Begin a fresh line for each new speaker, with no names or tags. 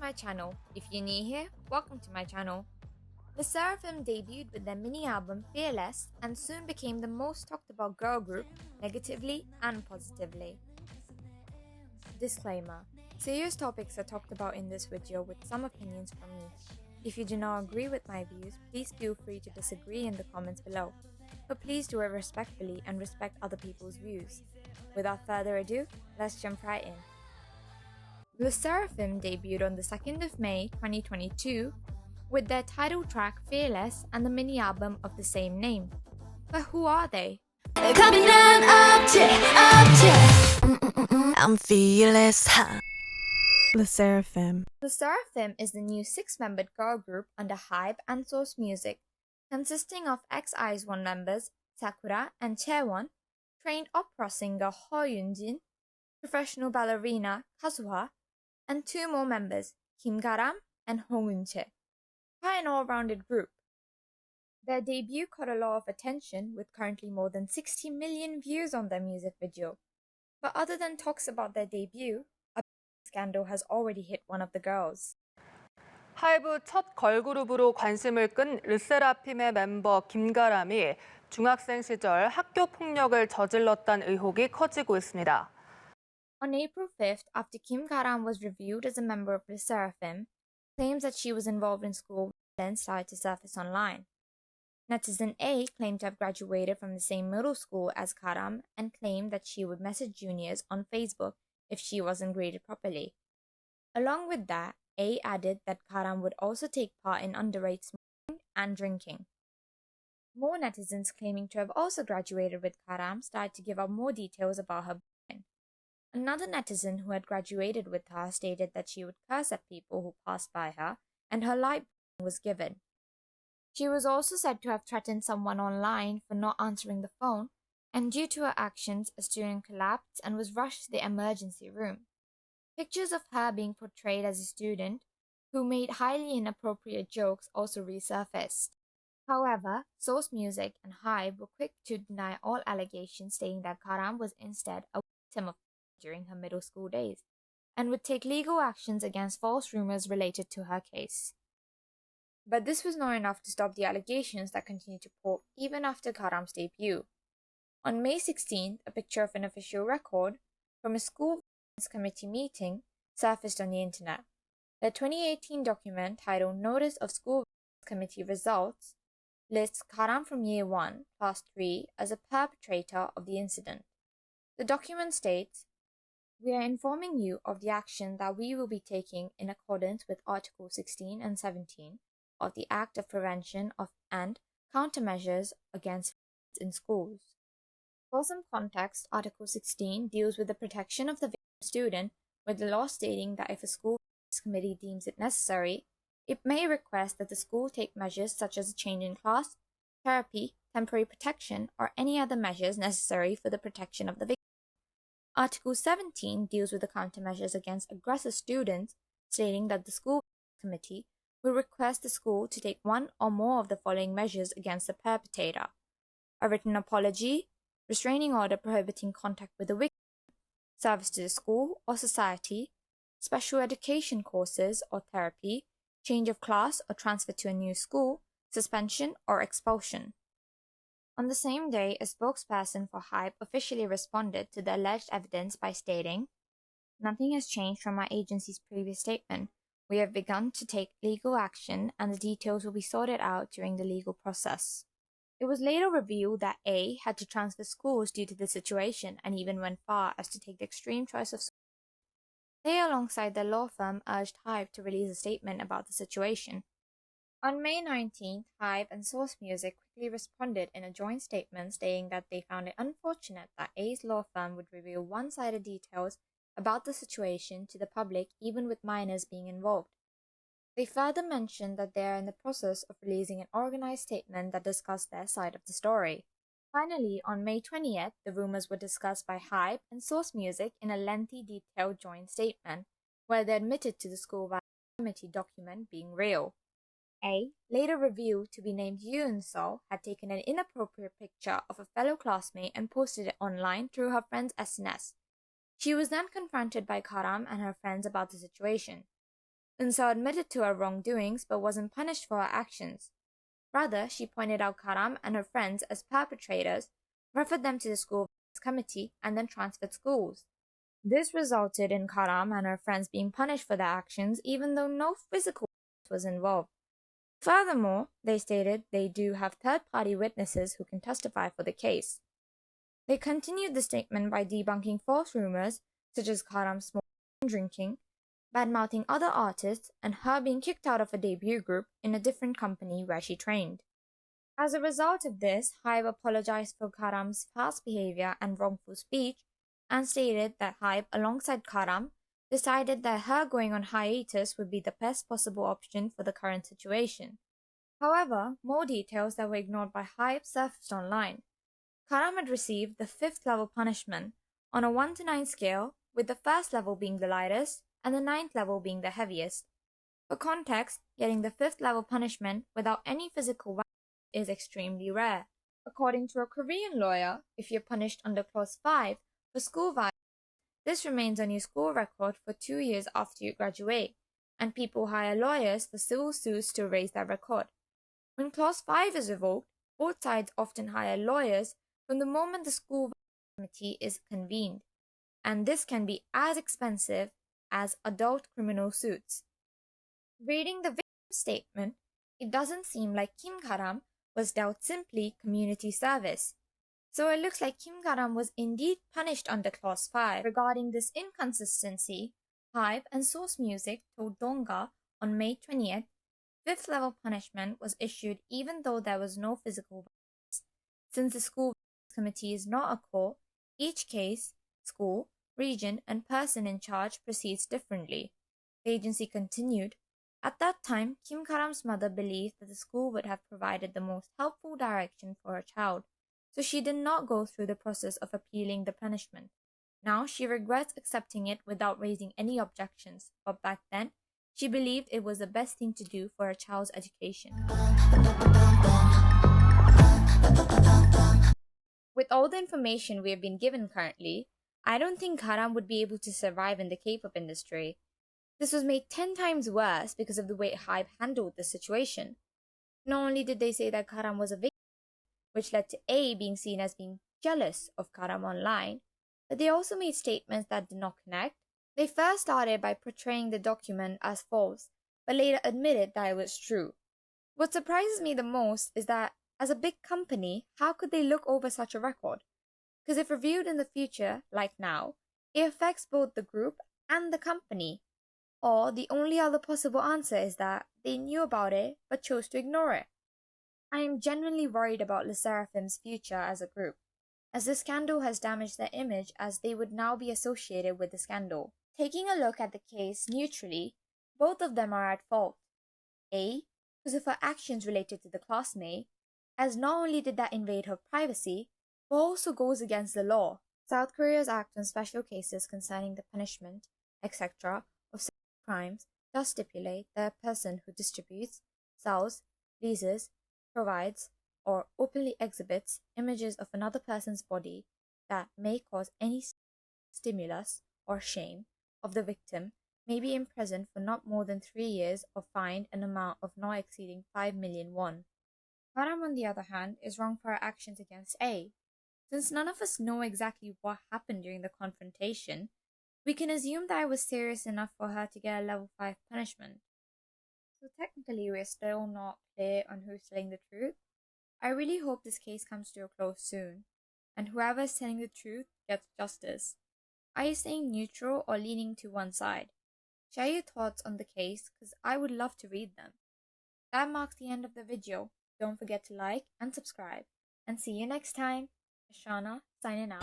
my channel. If you're new here, welcome to my channel. The Sserafim debuted with their mini album Fearless and soon became the most talked about girl group, negatively and positively. Disclaimer: serious topics are talked about in this video with some opinions from me. If you do not agree with my views, please feel free to disagree in the comments below. But please do it respectfully and respect other people's views. Without further ado, let's jump right in. The Sserafim debuted on the 2nd of May 2022 with their title track Fearless and the mini album of the same name. But who are they?
I'm fearless. Sserafim.
The Sserafim is the new 6-membered girl group under Hybe and Source Music, consisting of ex-IZ*ONE members Sakura and Chaewon, trained opera singer Ho Yoonjin, professional ballerina Kazuha, and 2 more members, Kimgaram and Hong Eun-chae. Quite an all-rounded group. Their debut caught a lot of attention with currently more than 60 million views on their music video. But other than talks about their debut, a scandal has already hit one of the girls.
하이브 첫 걸그룹으로 관심을 끈 르세라핌의 멤버 김가람이 중학생 시절 학교 폭력을 저질렀다는 의혹이 커지고 있습니다.
On April 5th, after Kim Garam was revealed as a member of the Sserafim, claims that she was involved in school violence started to surface online. Netizen A claimed to have graduated from the same middle school as Garam and claimed that she would message juniors on Facebook if she wasn't graded properly. Along with that, A added that Garam would also take part in underage smoking and drinking. More netizens claiming to have also graduated with Garam started to give up more details about her bullying. Another netizen who had graduated with her stated that she would curse at people who passed by her, and her light was given. She was also said to have threatened someone online for not answering the phone, and due to her actions, a student collapsed and was rushed to the emergency room. Pictures of her being portrayed as a student who made highly inappropriate jokes also resurfaced. However, Source Music and Hybe were quick to deny all allegations, stating that Garam was instead a victim of during her middle school days, and would take legal actions against false rumors related to her case. But this was not enough to stop the allegations that continued to pour even after Garam's debut. On May 16th, a picture of an official record from a school violence committee meeting surfaced on the internet. The 2018 document titled Notice of School Violence Committee Results lists Garam from Year 1, Class 3 as a perpetrator of the incident. The document states, "We are informing you of the action that we will be taking in accordance with Article 16 and 17 of the Act of Prevention of and Countermeasures Against Violence in Schools." For some context, Article 16 deals with the protection of the victim student, with the law stating that if a school violence committee deems it necessary, it may request that the school take measures such as a change in class, therapy, temporary protection, or any other measures necessary for the protection of the victim. Article 17 deals with the countermeasures against aggressive students, stating that the school committee will request the school to take one or more of the following measures against the perpetrator: a written apology, restraining order prohibiting contact with the victim, service to the school or society, special education courses or therapy, change of class or transfer to a new school, suspension or expulsion. On the same day, a spokesperson for Hybe officially responded to the alleged evidence by stating, "Nothing has changed from our agency's previous statement. We have begun to take legal action and the details will be sorted out during the legal process." It was later revealed that A had to transfer schools due to the situation and even went far as to take the extreme choice of school. They, alongside their law firm, urged Hybe to release a statement about the situation. On May 19th, Hybe and Source Music quickly responded in a joint statement stating that they found it unfortunate that A's law firm would reveal one-sided details about the situation to the public, even with minors being involved. They further mentioned that they are in the process of releasing an organized statement that discussed their side of the story. Finally, on May 20th, the rumors were discussed by Hybe and Source Music in a lengthy, detailed joint statement, where they admitted to the school violence committee document being real. A, later revealed to be named Yoon-sol, had taken an inappropriate picture of a fellow classmate and posted it online through her friend's SNS. She was then confronted by Garam and her friends about the situation. Unsa admitted to her wrongdoings but wasn't punished for her actions. Rather, she pointed out Garam and her friends as perpetrators, referred them to the school committee, and then transferred schools. This resulted in Garam and her friends being punished for their actions even though no physical violence was involved. Furthermore, they stated they do have third-party witnesses who can testify for the case. They continued the statement by debunking false rumors such as Garam smoking and drinking, bad-mouthing other artists, and her being kicked out of a debut group in a different company where she trained. As a result of this, Hybe apologized for Garam's past behavior and wrongful speech and stated that Hybe, alongside Garam, decided that her going on hiatus would be the best possible option for the current situation. However, more details that were ignored by Hybe surfaced online. Garam had received the 5th level punishment on a 1 to 9 scale, with the first level being the lightest and the 9th level being the heaviest. For context, getting the 5th level punishment without any physical violence is extremely rare. According to a Korean lawyer, if you're punished under Clause 5 for school violence, this remains on your school record for 2 years after you graduate, and people hire lawyers for civil suits to erase that record. When Clause 5 is revoked, both sides often hire lawyers from the moment the school committee is convened, and this can be as expensive as adult criminal suits. Reading the victim statement, it doesn't seem like kimgaram was dealt simply community service. So it looks like kimgaram was indeed punished under Clause 5. Regarding this inconsistency, Hybe and Source Music told Donga on May 20th, 5th level punishment was issued even though there was no physical violence. Since the school committee is not a court, each case, school, region, and person in charge proceeds differently. The agency continued, at that time, kimgaram's mother believed that the school would have provided the most helpful direction for her child, so she did not go through the process of appealing the punishment. Now she regrets accepting it without raising any objections, but back then, she believed it was the best thing to do for her child's education. With all the information we have been given currently, I don't think Garam would be able to survive in the K-pop industry. This was made 10 times worse because of the way Hybe handled the situation. Not only did they say that Garam was a victim, which led to A being seen as being jealous of Garam online, but they also made statements that did not connect. They first started by portraying the document as false, but later admitted that it was true. What surprises me the most is that, as a big company, how could they look over such a record? Because if reviewed in the future, like now, it affects both the group and the company. Or the only other possible answer is that they knew about it but chose to ignore it. I am genuinely worried about LeSserafim's future as a group, as the scandal has damaged their image as they would now be associated with the scandal. Taking a look at the case neutrally, both of them are at fault. A, because of her actions related to the classmate, as not only did that invade her privacy, but also goes against the law. South Korea's Act on Special Cases concerning the punishment, etc., of sexual crimes does stipulate that a person who distributes, sells, leases, provides, or openly exhibits images of another person's body that may cause any stimulus or shame of the victim may be imprisoned for not more than 3 years or fined an amount of not exceeding 5 million won. Garam, on the other hand, is wrong for her actions against A. Since none of us know exactly what happened during the confrontation, we can assume that it was serious enough for her to get a level 5 punishment. So technically we're still not clear on who's telling the truth. I really hope this case comes to a close soon, and whoever is telling the truth gets justice. Are you staying neutral or leaning to one side? Share your thoughts on the case because I would love to read them. That marks the end of the video. Don't forget to like and subscribe. And see you next time. Ashana signing out.